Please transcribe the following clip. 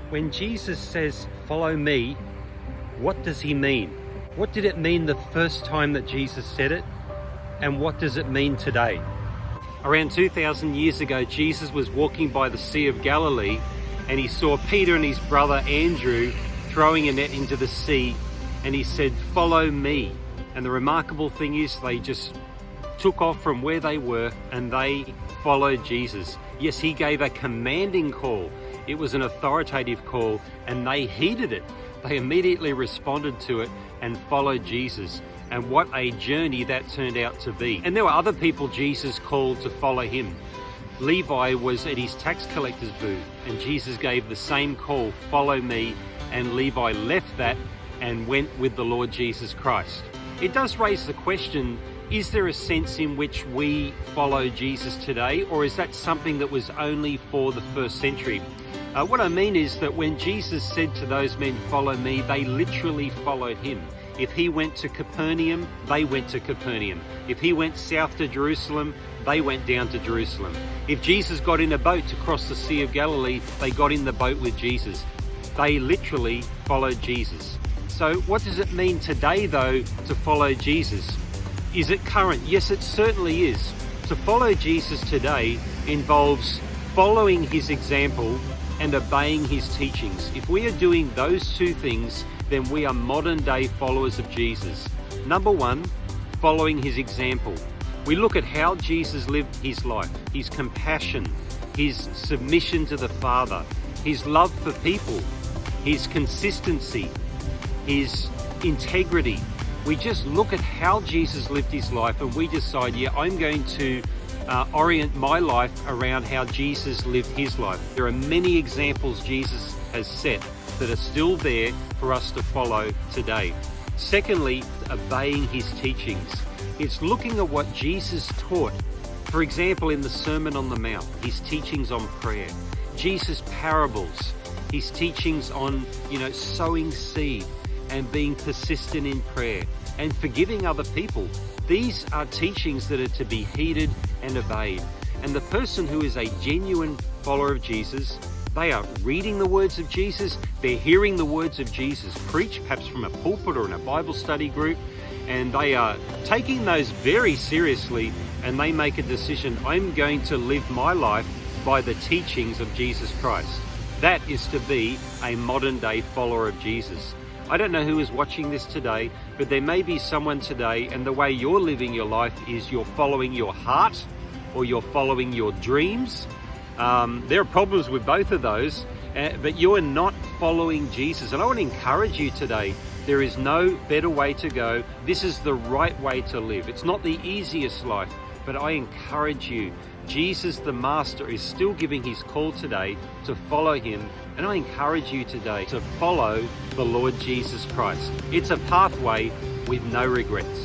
When Jesus says, "Follow me," what does he mean? What did it mean the first time that Jesus said it? And what does it mean today? Around 2,000 years ago, Jesus was walking by the Sea of Galilee and he saw Peter and his brother Andrew throwing a net into the sea, and he said, "Follow me." And the remarkable thing is they just took off from where they were and they followed Jesus. Yes, he gave a commanding call. It was an authoritative call and they heeded it. They immediately responded to it and followed Jesus. And what a journey that turned out to be. And there were other people Jesus called to follow him. Levi was at his tax collector's booth and Jesus gave the same call, "Follow me," and Levi left that and went with the Lord Jesus Christ. It does raise the question, is there a sense in which we follow Jesus today, or is that something that was only for the first century? What I mean is that when Jesus said to those men, "Follow me," they literally followed him. If he went to Capernaum, they went to Capernaum. If he went south to Jerusalem, they went down to Jerusalem. If Jesus got in a boat to cross the Sea of Galilee, they got in the boat with Jesus. They literally followed Jesus. So what does it mean today, though, to follow Jesus? Is it current? Yes, it certainly is. To follow Jesus today involves following his example and obeying his teachings. If we are doing those two things, then we are modern day followers of Jesus. Number one, following his example. We look at how Jesus lived his life, his compassion, his submission to the Father, his love for people, his consistency, his integrity. We just look at how Jesus lived his life and we decide, yeah, I'm going to orient my life around how Jesus lived his life. There are many examples Jesus has set that are still there for us to follow today. Secondly, obeying his teachings. It's looking at what Jesus taught. For example, in the Sermon on the Mount, his teachings on prayer, Jesus' parables, his teachings on, sowing seed and being persistent in prayer and forgiving other people. These are teachings that are to be heeded and obeyed. And the person who is a genuine follower of Jesus, they are reading the words of Jesus, they're hearing the words of Jesus preach, perhaps from a pulpit or in a Bible study group, and they are taking those very seriously, and they make a decision, I'm going to live my life by the teachings of Jesus Christ. That is to be a modern day follower of Jesus. I don't know who is watching this today, but there may be someone today and the way you're living your life is you're following your heart or you're following your dreams. There are problems with both of those, but you're not following Jesus. And I want to encourage you today, there is no better way to go. This is the right way to live. It's not the easiest life, but I encourage you. Jesus, the Master, is still giving his call today to follow him. And I encourage you today to follow the Lord Jesus Christ. It's a pathway with no regrets.